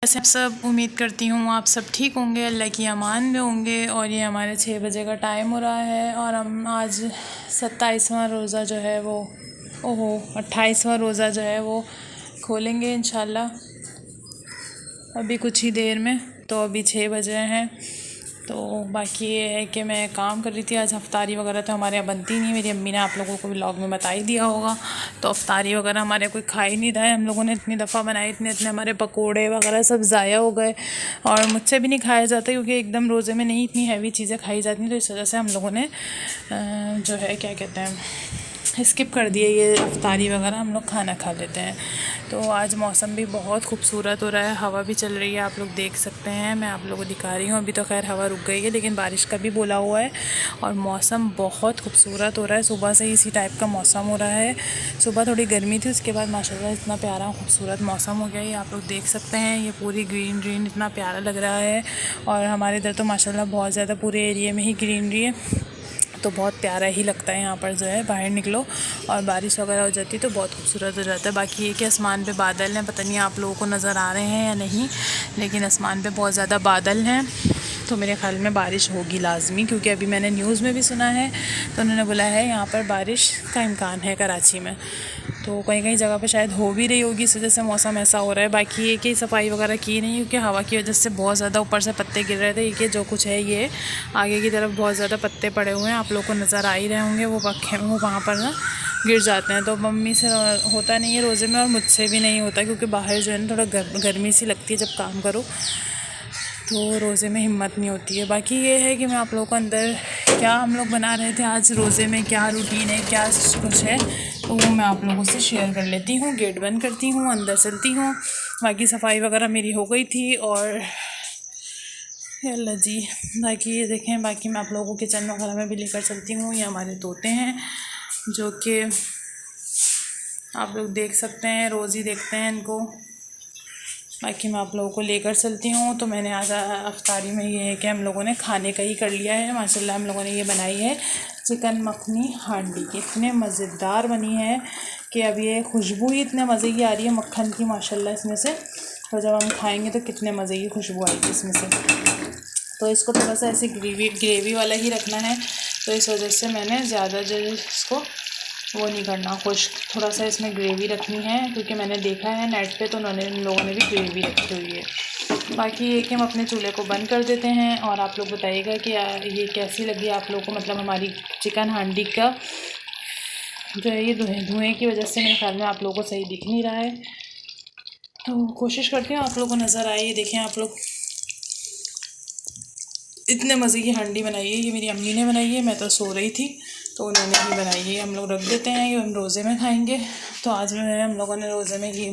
वैसे आप सब उम्मीद करती हूँ आप सब ठीक होंगे, अल्लाह की अमान में होंगे। और ये हमारे 6 बजे का टाइम हो रहा है और हम आज 27वां रोज़ा जो है वो 28वां रोज़ा जो है वो खोलेंगे इंशाल्लाह अभी कुछ ही देर में। तो अभी 6 बजे हैं। तो बाकी ये है कि मैं काम कर रही थी। आज अफ्तारी वगैरह तो हमारे यहाँ बनती नहीं है। मेरी अम्मी ने आप लोगों को व्लॉग में बता ही दिया होगा। तो अफ्तारी वगैरह हमारे कोई खा ही नहीं रहा है। हम लोगों ने इतनी दफ़ा बनाई, इतने हमारे पकोड़े वगैरह सब ज़ाया हो गए और मुझसे भी नहीं खाया जाता क्योंकि एकदम रोज़े में नहीं इतनी हैवी चीज़ें खाई जाती हैं। तो इस वजह से हम लोगों ने जो है क्या कहते हैं स्किप कर दिए ये अफ्तारी वगैरह, हम लोग खाना खा लेते हैं। तो आज मौसम भी बहुत खूबसूरत हो रहा है, हवा भी चल रही है, आप लोग देख सकते हैं। मैं आप लोगों को दिखा रही हूँ। अभी तो खैर हवा रुक गई है लेकिन बारिश का भी बोला हुआ है और मौसम बहुत खूबसूरत हो रहा है। सुबह से ही इसी टाइप का मौसम हो रहा है। सुबह थोड़ी गर्मी थी, उसके बाद माशाल्लाह इतना प्यारा खूबसूरत मौसम हो गया। ये आप लोग देख सकते हैं, ये पूरी ग्रीन ग्रीन इतना प्यारा लग रहा है। और हमारे इधर तो माशाल्लाह बहुत ज़्यादा पूरे एरिया में ही ग्रीनरी है, तो बहुत प्यारा ही लगता है। यहाँ पर जो है बाहर निकलो और बारिश वगैरह हो जाती है तो बहुत खूबसूरत हो जाता है। बाकी ये कि आसमान पे बादल हैं, पता नहीं आप लोगों को नज़र आ रहे हैं या नहीं, लेकिन आसमान पे बहुत ज़्यादा बादल हैं। तो मेरे ख्याल में बारिश होगी लाजमी, क्योंकि अभी मैंने न्यूज़ में भी सुना है तो उन्होंने बोला है यहाँ पर बारिश का इम्कान है कराची में। तो कहीं कहीं जगह पे शायद हो भी रही होगी, इस वजह से मौसम ऐसा हो रहा है। बाकी ये कि सफाई वगैरह की नहीं क्योंकि हवा की वजह से बहुत ज़्यादा ऊपर से पत्ते गिर रहे थे। ये जो कुछ है ये आगे की तरफ बहुत ज़्यादा पत्ते पड़े हुए हैं, आप लोग को नज़र आ ही रहे होंगे। वो पखे वो वहाँ पर ना गिर जाते हैं। तो मम्मी से होता नहीं है रोज़े में और मुझसे भी नहीं होता क्योंकि बाहर जो है ना थोड़ा गर्मी सी लगती है जब काम करो, तो रोज़े में हिम्मत नहीं होती है। बाकी ये है कि मैं आप लोगों को अंदर क्या हम लोग बना रहे थे आज रोज़े में, क्या रूटीन है, क्या कुछ है, तो वो मैं आप लोगों से शेयर कर लेती हूँ। गेट बंद करती हूँ, अंदर चलती हूँ। बाकी सफाई वगैरह मेरी हो गई थी और अल्लाह जी, बाकी ये देखें। बाकी मैं आप लोगों को किचन वगैरह में भी लेकर चलती हूँ। ये हमारे तोते हैं जो कि आप लोग देख सकते हैं, रोज़ ही देखते हैं इनको। बाकी मैं आप लोगों को लेकर चलती हूँ। तो मैंने आज अफ्तारी में ये है कि हम लोगों ने खाने का ही कर लिया है माशाल्लाह। हम लोगों ने ये बनाई है चिकन मखनी हांडी की, इतने मज़ेदार बनी है कि अब ये खुशबू ही इतने मज़े की आ रही है मक्खन की माशाल्लाह इसमें से। तो जब हम खाएंगे तो कितने मज़े की खुशबू आएगी इसमें से। तो इसको थोड़ा सा ऐसे ग्रेवी वाला ही रखना है, तो इस वजह से मैंने ज़्यादा जो इसको वो नहीं करना खुश, थोड़ा सा इसमें ग्रेवी रखनी है क्योंकि मैंने देखा है नेट पे तो उन लोगों ने भी ग्रेवी रखी हुई है। बाकी ये कि हम अपने चूल्हे को बंद कर देते हैं और आप लोग बताइएगा कि ये कैसी लगी आप लोगों को, मतलब हमारी चिकन हांडी का जो है ये धुएँ की वजह से मेरे ख्याल में आप लोगों को सही दिख नहीं रहा है। तो कोशिश करती हूँ आप लोगों को नज़र आए। ये देखें आप लोग, इतने मज़े की हांडी बनाई है। ये मेरी अम्मी ने बनाई है, मैं तो सो रही थी तो उन्होंने ही बनाई है। हम लोग रख देते हैं, ये हम रोज़े में खाएंगे। तो आज में हम लोगों ने रोज़े में ये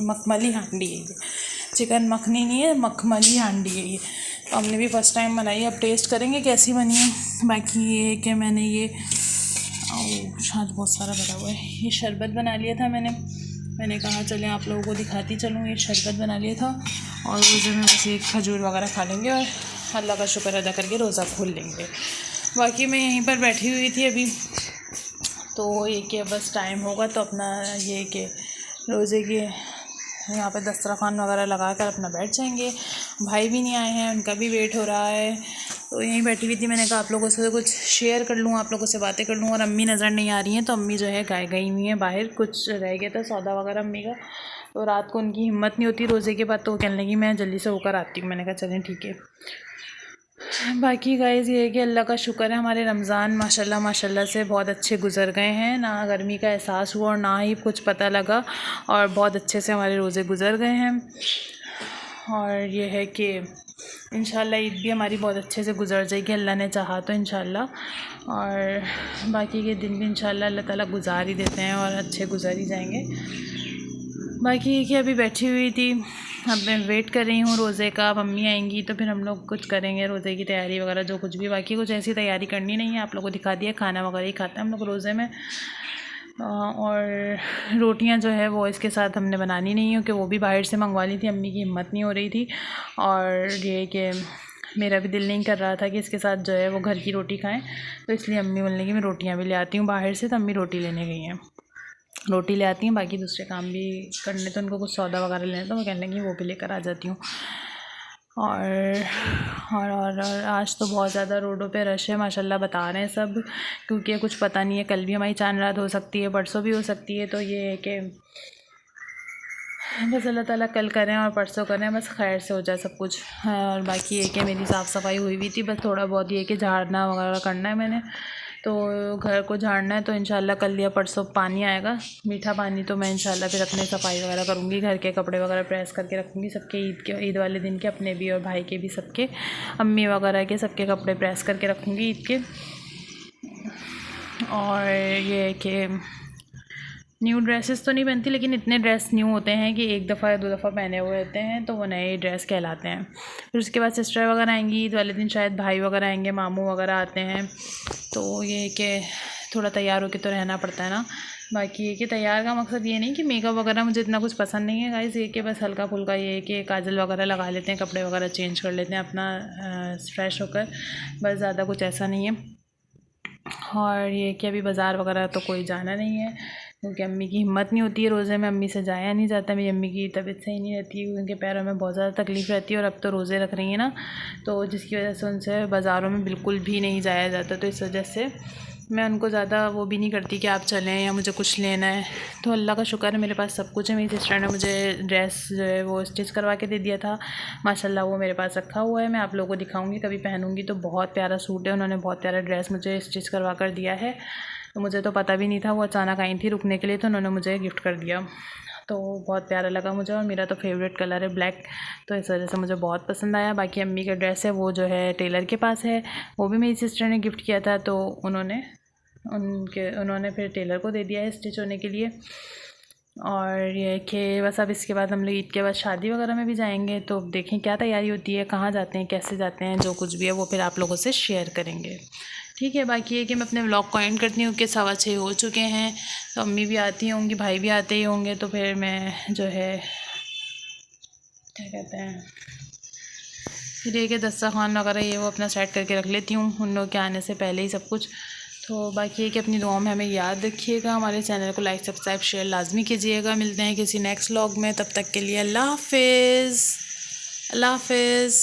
मखमली हांडी है, ये चिकन मखनी नहीं है, मखमली हांडी है ये। तो हमने भी फ़र्स्ट टाइम बनाई है, अब टेस्ट करेंगे कैसी बनी है। बाकी ये कि मैंने ये शायद बहुत सारा भरा हुआ है, ये शरबत बना लिया था मैंने कहा चलें आप लोगों को दिखाती चलूँ। ये शरबत बना लिया था और रोज़े में बस एक खजूर वगैरह खा लेंगे और अल्लाह का शुक्र अदा करके रोज़ा खोल लेंगे। बाकी मैं यहीं पर बैठी हुई थी अभी, तो ये कि बस टाइम होगा तो अपना ये कि रोज़े के यहाँ पे दस्तरखान वगैरह लगा कर अपना बैठ जाएंगे। भाई भी नहीं आए हैं, उनका भी वेट हो रहा है। तो यहीं बैठी हुई थी, मैंने कहा आप लोगों से कुछ शेयर कर लूँ, आप लोगों से बातें कर लूँ। और अम्मी नज़र नहीं आ रही हैं, तो अम्मी जो है गई हुई हैं बाहर, कुछ रह गया था सौदा वगैरह अम्मी का। तो रात को उनकी हिम्मत नहीं होती रोज़े के बाद, तो वो कहने लगी मैं जल्दी से होकर आती हूँ। मैंने कहा चलें ठीक है। बाकी गाइज़ ये है कि अल्लाह का शुक्र है हमारे रमज़ान माशाल्लाह से बहुत अच्छे गुज़र गए हैं। ना गर्मी का एहसास हुआ और ना ही कुछ पता लगा, और बहुत अच्छे से हमारे रोज़े गुज़र गए हैं। और ये है कि इंशाल्लाह ईद भी हमारी बहुत अच्छे से गुज़र जाएगी, अल्लाह ने चाहा तो इंशाल्लाह। और बाकी के दिन भी इंशाल्लाह अल्लाह ताला गुज़ार ही देते हैं और अच्छे गुज़र ही जाएंगे। बाकी ये कि अभी बैठी हुई थी, अब मैं वेट कर रही हूँ रोज़े का। मम्मी आएंगी तो फिर हम लोग कुछ करेंगे रोज़े की तैयारी वगैरह जो कुछ भी। बाकी कुछ ऐसी तैयारी करनी नहीं है, आप लोगों को दिखा दिया, खाना वगैरह ही खाते हैं हम लोग रोज़े में। और रोटियां जो है वो इसके साथ हमने बनानी नहीं है क्योंकि वो भी बाहर से मंगवा ली थी, अम्मी की हिम्मत नहीं हो रही थी। और ये कि मेरा भी दिल नहीं कर रहा था कि इसके साथ जो है वो घर की रोटी खाएं, तो इसलिए अम्मी बोलने की मैं रोटियां भी ले आती हूँ बाहर से, तो अम्मी रोटी लेने गई हैं। रोटी ले आती हैं, बाकी दूसरे काम भी करने तो उनको कुछ सौदा वगैरह लेना तो वो कहने लगी वो भी लेकर आ जाती हूँ। और आज तो बहुत ज़्यादा रोडों पे रश है माशाल्लाह बता रहे हैं सब, क्योंकि कुछ पता नहीं है, कल भी हमारी चांद रात हो सकती है, परसों भी हो सकती है। तो ये है कि बस अल्लाह ताला कल करें और परसों करें, बस खैर से हो जाए सब कुछ। और बाकी ये कि मेरी साफ़ सफाई हुई भी थी, बस थोड़ा बहुत ये कि झाड़ना वगैरह करना है मैंने, तो घर को झाड़ना है। तो इंशाल्लाह कल या परसों पानी आएगा, मीठा पानी, तो मैं इंशाल्लाह फिर अपने सफाई वगैरह करूँगी, घर के कपड़े वगैरह प्रेस करके रखूँगी सबके, ईद वाले दिन के अपने भी और भाई के भी, सबके अम्मी वगैरह के सबके कपड़े प्रेस करके रखूँगी ईद के। और ये है कि न्यू ड्रेसेस तो नहीं पहनती, लेकिन इतने ड्रेस न्यू होते हैं कि एक दफ़ा या 2 दफ़ा पहने हुए होते हैं, तो वो नए ड्रेस कहलाते हैं। फिर उसके बाद सिस्टर वगैरह आएंगी ईद वाले दिन, शायद भाई वगैरह आएंगे, मामू वगैरह आते हैं। तो ये कि थोड़ा तैयार होकर तो रहना पड़ता है ना। बाकी ये कि तैयार का मकसद ये नहीं कि मेकअप वगैरह मुझे इतना कुछ पसंद नहीं है गाइस, ये कि बस हल्का फुल्का ये है कि काजल वगैरह लगा लेते हैं, कपड़े वगैरह चेंज कर लेते हैं अपना फ्रेश होकर, बस ज़्यादा कुछ ऐसा नहीं है। और ये कि अभी बाज़ार वगैरह तो कोई जाना नहीं है, क्योंकि अम्मी की हिम्मत नहीं होती है, रोज़े में अम्मी से जाया नहीं जाता। मेरी अम्मी की तबीयत सही नहीं रहती है, उनके पैरों में बहुत ज़्यादा तकलीफ़ रहती है, और अब तो रोज़े रख रही हैं ना, तो जिसकी वजह से उनसे बाज़ारों में बिल्कुल भी नहीं जाया जाता। तो इस वजह से मैं उनको ज़्यादा वो भी नहीं करती कि आप चलें या मुझे कुछ लेना है। तो अल्लाह का शुक्र है मेरे पास सब कुछ है। मेरी सिस्टर ने मुझे ड्रेस जो है वो स्टिच करवा के दे दिया था माशाल्लाह, वो मेरे पास रखा हुआ है, मैं आप लोगों को दिखाऊंगी कभी पहनूंगी। तो बहुत प्यारा सूट है, उन्होंने बहुत प्यारा ड्रेस मुझे स्टिच करवा कर दिया है। तो मुझे तो पता भी नहीं था, वो अचानक आई थी रुकने के लिए, तो उन्होंने मुझे गिफ्ट कर दिया। तो बहुत प्यारा लगा मुझे, और मेरा तो फेवरेट कलर है ब्लैक, तो इस वजह से मुझे बहुत पसंद आया। बाकी अम्मी का ड्रेस है वो जो है टेलर के पास है, वो भी मेरी सिस्टर ने गिफ्ट किया था, तो उन्होंने फिर टेलर को दे दिया है स्टिच होने के लिए। और ये कि बस अब इसके बाद हम लोग ईद के बाद शादी वगैरह में भी जाएंगे, तो देखें क्या तैयारी होती है, कहाँ जाते हैं, कैसे जाते हैं, जो कुछ भी है वो फिर आप लोगों से शेयर करेंगे, ठीक है। बाकी ये कि मैं अपने व्लॉग को एंड करती हूँ कि 6:15 हो चुके हैं, तो अम्मी भी आती होंगी, भाई भी आते ही होंगे, तो फिर मैं जो है क्या कहते हैं, फिर ये कि दस्तरखान वगैरह ये वो अपना सेट करके रख लेती हूँ उन लोग के आने से पहले ही सब कुछ। तो बाकी ये कि अपनी दुआओं में हमें याद रखिएगा, हमारे चैनल को लाइक सब्सक्राइब शेयर लाजमी कीजिएगा। मिलते हैं किसी नेक्स्ट व्लॉग में, तब तक के लिए अल्लाह हाफिज़। अल्लाह हाफिज़।